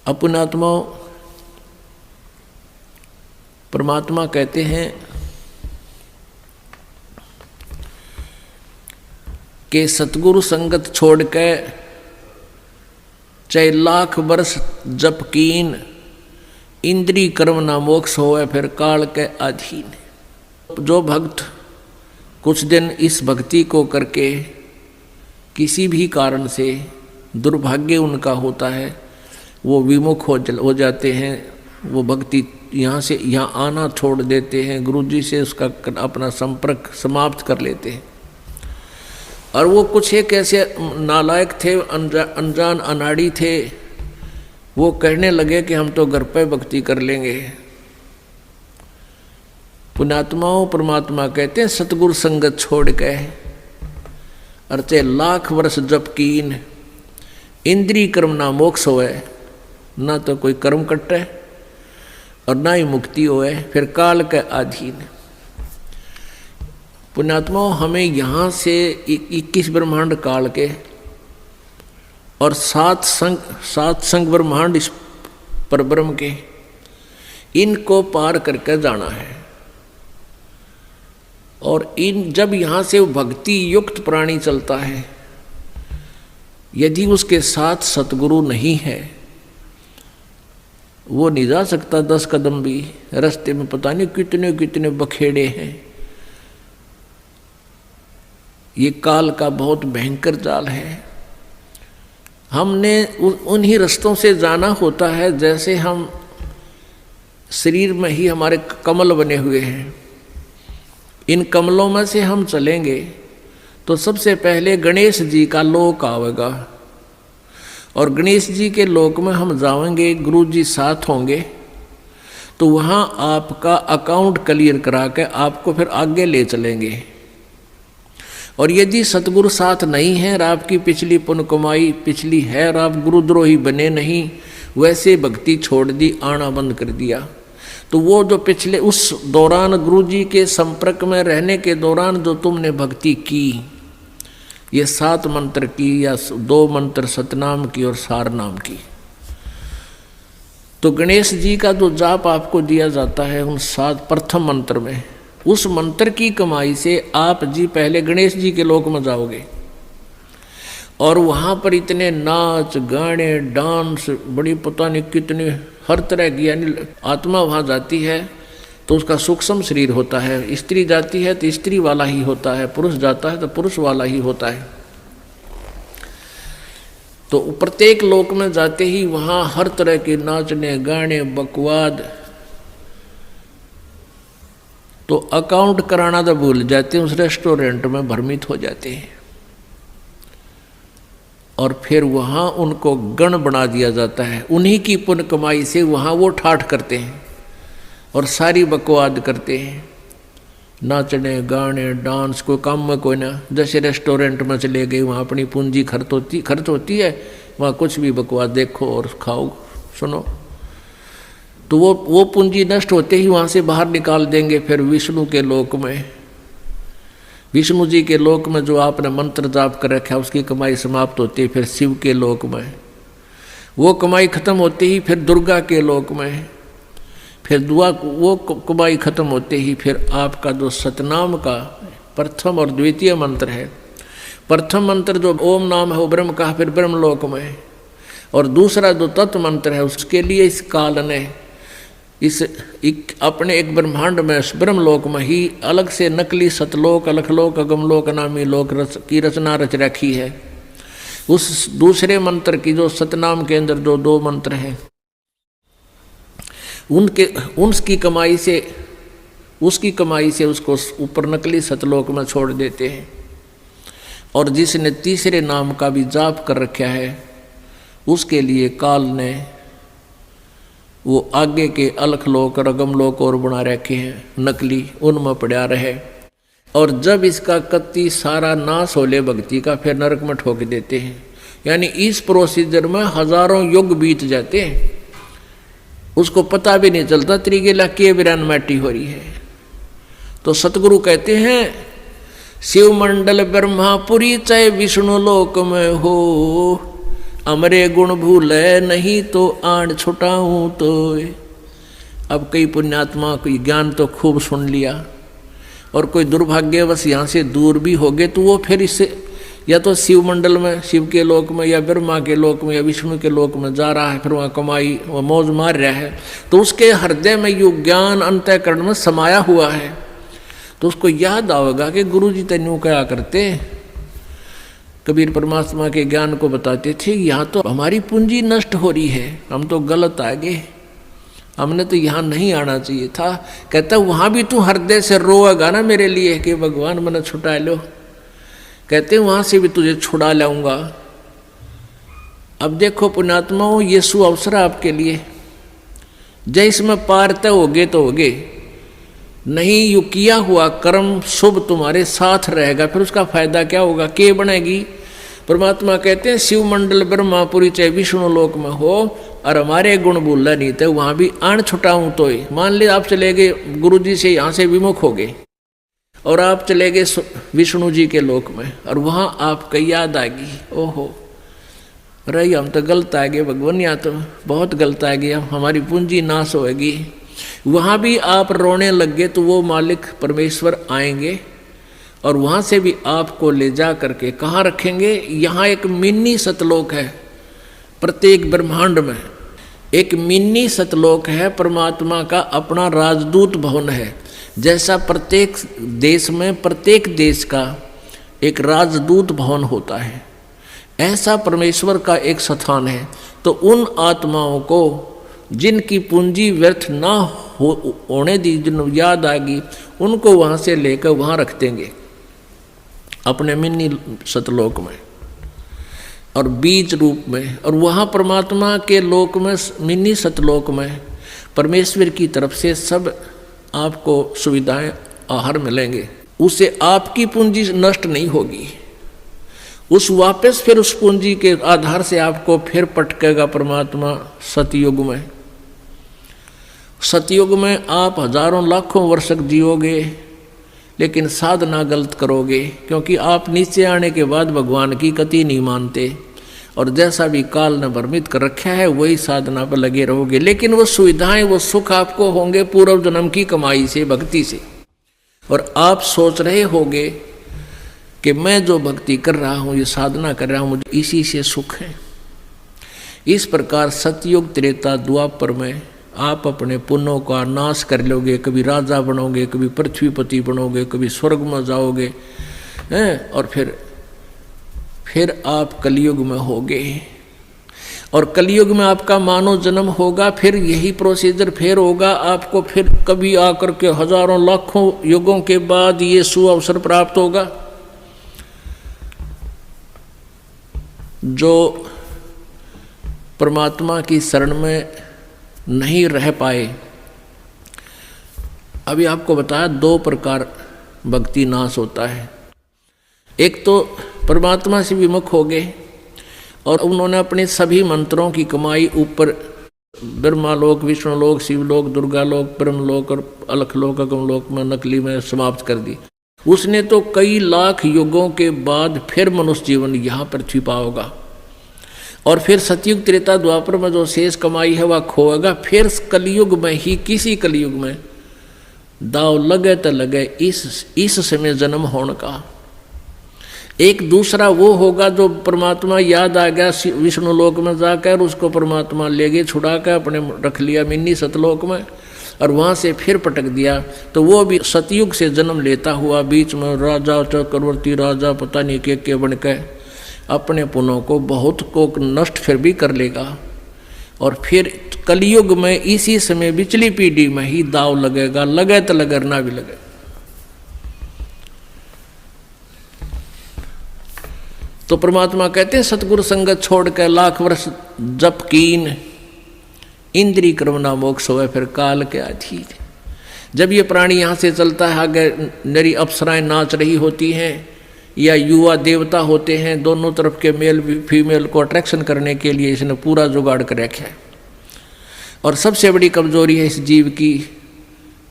अपनात्माओं, परमात्मा कहते हैं कि सतगुरु संगत छोड़ के चाहे लाख वर्ष जप कीन, इंद्री कर्म ना मोक्ष होए फिर काल के अधीन। जो भक्त कुछ दिन इस भक्ति को करके किसी भी कारण से दुर्भाग्य उनका होता है, वो विमुख हो जाते हैं, वो भक्ति यहाँ से यहाँ आना छोड़ देते हैं, गुरु जी से उसका अपना संपर्क समाप्त कर लेते हैं। और वो कुछ एक ऐसे नालायक थे, अनजान अनाड़ी थे, वो कहने लगे कि हम तो घर पे भक्ति कर लेंगे। पुण्यात्माओं, परमात्मा कहते हैं सतगुरु संगत छोड़ के अर्चे लाख वर्ष जप कीन, इंद्री कर्म ना मोक्ष होए, ना तो कोई कर्म कटे और ना ही मुक्ति होए, फिर काल के अधीन। पुण्यात्माओं, हमें यहाँ से 21 ब्रह्मांड काल के और सात संग ब्रह्मांड इस परब्रह्म के, इनको पार करके जाना है। और जब यहाँ से भक्ति युक्त प्राणी चलता है, यदि उसके साथ सतगुरु नहीं है, वो नहीं जा सकता 10 कदम भी। रास्ते में पता नहीं कितने कितने बखेड़े हैं। ये काल का बहुत भयंकर जाल है। हमने उन्हीं रास्तों से जाना होता है जैसे हम शरीर में ही हमारे कमल बने हुए हैं। इन कमलों में से हम चलेंगे तो सबसे पहले गणेश जी का लोक आवेगा, और गणेश जी के लोक में हम जाएंगे, गुरु जी साथ होंगे, तो वहाँ आपका अकाउंट क्लियर करा के आपको फिर आगे ले चलेंगे। और यदि सतगुरु साथ नहीं है और आपकी पिछली पुण्य कमाई पिछली है और आप गुरुद्रोही बने नहीं, वैसे भक्ति छोड़ दी, आना बंद कर दिया, तो वो जो पिछले उस दौरान गुरु जी के संपर्क में रहने के दौरान जो तुमने भक्ति की, ये 7 मंत्र की या 2 मंत्र सतनाम की और सार नाम की, तो गणेश जी का जो जाप आपको दिया जाता है उन 7 प्रथम मंत्र में, उस मंत्र की कमाई से आप जी पहले गणेश जी के लोक में जाओगे। और वहाँ पर इतने नाच गाने डांस, बड़ी पता नहीं कितने हर तरह की, यानी आत्मा वहाँ जाती है तो उसका सूक्ष्म शरीर होता है, स्त्री जाती है तो स्त्री वाला ही होता है, पुरुष जाता है तो पुरुष वाला ही होता है। तो प्रत्येक लोक में जाते ही वहाँ हर तरह के नाचने गाने बकवाद, तो अकाउंट कराना तो भूल जाते हैं, उस रेस्टोरेंट में भ्रमित हो जाते हैं। और फिर वहाँ उनको गण बना दिया जाता है, उन्हीं की पुण्य कमाई से वहाँ वो ठाठ करते हैं और सारी बकवाद करते हैं, नाचने गाने डांस, कोई काम में कोई ना, जैसे रेस्टोरेंट में चले गए, वहाँ अपनी पूंजी खर्च होती है, वहाँ कुछ भी बकवाद देखो और खाओ सुनो, तो वो पूंजी नष्ट होते ही वहाँ से बाहर निकाल देंगे। फिर विष्णु के लोक में, विष्णु जी के लोक में जो आपने मंत्र जाप कर रखा है उसकी कमाई समाप्त होती है। फिर शिव के लोक में वो कमाई खत्म होते ही फिर दुर्गा के लोक में, फिर वो कमाई खत्म होते ही फिर आपका जो सतनाम का प्रथम और द्वितीय मंत्र है, प्रथम मंत्र जो ओम नाम है वो ब्रह्म का, फिर ब्रह्म लोक में, और दूसरा जो तत्व मंत्र है उसके लिए इस काल ने अपने एक ब्रह्मांड में ब्रह्मलोक में ही अलग से नकली सतलोक अलखलोक अगमलोक नामी लोक की रचना रच रखी है। उस दूसरे मंत्र की जो सतनाम के अंदर जो 2 मंत्र हैं, उसकी कमाई से उसको ऊपर नकली सतलोक में छोड़ देते हैं। और जिसने तीसरे नाम का भी जाप कर रखा है उसके लिए काल ने वो आगे के अलखलोक और अगमलोक और बना रखे हैं नकली, उनमें पड़ा रहे। और जब इसका कत्ती सारा नाश हो ले भक्ति का, फिर नरक में ठोक देते हैं। यानी इस प्रोसीजर में हजारों युग बीत जाते हैं, उसको पता भी नहीं चलता त्रिगेला के विरान माटी हो रही है। तो सतगुरु कहते हैं शिव मंडल ब्रह्मापुरी चाहे विष्णु लोक में हो, अमरे गुण भूले नहीं तो आण छुटाऊं तो। अब कई पुण्यात्मा कोई ज्ञान तो खूब सुन लिया और कोई दुर्भाग्यवश यहाँ से दूर भी हो गए तो वो फिर इससे या तो शिव मंडल में, शिव के लोक में, या ब्रह्मा के लोक में, या विष्णु के लोक में जा रहा है, फिर वहाँ कमाई वह मौज मार रहा है, तो उसके हृदय में यो ज्ञान अंतःकरण में समाया हुआ है। तो उसको याद आएगा कि गुरु जी तेन्यू क्या करते। कबीर परमात्मा के ज्ञान को बताते थे, यहाँ तो हमारी पूंजी नष्ट हो रही है, हम तो गलत आ गए, हमने तो यहाँ नहीं आना चाहिए था। कहता वहाँ भी तू हृदय से रोएगा ना मेरे लिए कि भगवान मैंने छुटा लो, कहते वहाँ से भी तुझे छुड़ा लाऊंगा। अब देखो पुण्यात्माओं, ये सु अवसर आपके लिए, जय इसमें पार तय होगे तो होगे, नहीं यू किया हुआ कर्म शुभ तुम्हारे साथ रहेगा, फिर उसका फायदा क्या होगा, के बनेगी। परमात्मा कहते हैं शिव मंडल ब्रह्मापुरी चाहे विष्णु लोक में हो और हमारे गुण भूलना नहीं थे, वहाँ भी आण छुटाऊं तो ही। मान ली आप चले गए गुरु जी से, यहाँ से विमुख हो गए और आप चले गए विष्णु जी के लोक में, और वहाँ आपको याद आ गई, ओहो रही हम तो गलत आ गए भगवान, यहाँ तो बहुत गलत आ गया, हमारी पूंजी नाश होगी। वहाँ भी आप रोने लग गए तो वो मालिक परमेश्वर आएंगे और वहाँ से भी आपको ले जा करके कहाँ रखेंगे। यहाँ एक मिनी सतलोक है, प्रत्येक ब्रह्मांड में एक मिनी सतलोक है, परमात्मा का अपना राजदूत भवन है। जैसा प्रत्येक देश में प्रत्येक देश का एक राजदूत भवन होता है, ऐसा परमेश्वर का एक स्थान है। तो उन आत्माओं को जिनकी पूंजी व्यर्थ ना होने दी, जिन याद आ गई, उनको वहाँ से लेकर वहाँ रख देंगे अपने मिनी सतलोक में और बीज रूप में। और वहाँ परमात्मा के लोक में, मिनी सतलोक में परमेश्वर की तरफ से सब आपको सुविधाएं आहार मिलेंगे, उससे आपकी पूंजी नष्ट नहीं होगी। उस वापस फिर उस पूंजी के आधार से आपको फिर पटकेगा परमात्मा सतयुग में। सतयुग में आप हजारों लाखों वर्ष जियोगे, लेकिन साधना गलत करोगे, क्योंकि आप नीचे आने के बाद भगवान की कति नहीं मानते और जैसा भी काल ने भ्रमित कर रखा है वही साधना पर लगे रहोगे। लेकिन वो सुविधाएं, वो सुख आपको होंगे पूर्व जन्म की कमाई से, भक्ति से। और आप सोच रहे होगे कि मैं जो भक्ति कर रहा हूँ, ये साधना कर रहा हूँ, मुझे इसी से सुख है। इस प्रकार सतयुग त्रेता द्वापर में आप अपने पुण्यों का नाश कर लोगे, कभी राजा बनोगे, कभी पृथ्वीपति बनोगे, कभी स्वर्ग में जाओगे हैं, और फिर आप कलयुग में होगे। और कलयुग में आपका मानव जन्म होगा, फिर यही प्रोसीजर फिर होगा आपको, फिर कभी आकर के हजारों लाखों युगों के बाद ये सुअवसर प्राप्त होगा। जो परमात्मा की शरण में नहीं रह पाए, अभी आपको बताया दो प्रकार भक्ति नाश होता है। एक तो परमात्मा से विमुख हो गए और उन्होंने अपने सभी मंत्रों की कमाई ऊपर ब्रह्मालोक, विष्णुलोक, शिवलोक, दुर्गालोक, ब्रह्मलोक और अलखलोक, अगमलोक में नकली में समाप्त कर दी। उसने तो कई लाख युगों के बाद फिर मनुष्य जीवन यहाँ पृथ्वी पाओगा और फिर सतयुग त्रेता द्वापर में जो शेष कमाई है वह खोएगा। फिर कलयुग में ही, किसी कलयुग में दाव लगे तो लगे इस समय जन्म होने का। एक दूसरा वो होगा जो परमात्मा याद आ गया विष्णु लोक में जाकर, उसको परमात्मा ले गए छुड़ा कर अपने रख लिया मिनी सतलोक में और वहाँ से फिर पटक दिया। तो वो भी सतयुग से जन्म लेता हुआ बीच में राजा, चक्रवर्ती राजा, पता नहीं के बन के अपने पुण्यों को बहुत को नष्ट फिर भी कर लेगा। और फिर कलयुग में इसी समय बिचली पीढ़ी में ही दाव लगेगा, लगे तो लगे ना भी लगे। तो परमात्मा कहते हैं सतगुरु संगत छोड़ कर लाख वर्ष जप कीन, इंद्री क्रमना मोक्ष होवे फिर काल के अधीन। जब ये प्राणी यहाँ से चलता है, आगे नरी अप्सराएं नाच रही होती हैं या युवा देवता होते हैं, दोनों तरफ के मेल फीमेल को अट्रैक्शन करने के लिए इसने पूरा जुगाड़ कर रखा है। और सबसे बड़ी कमजोरी है इस जीव की,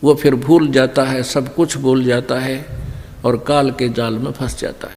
वो फिर भूल जाता है, सब कुछ भूल जाता है और काल के जाल में फंस जाता है।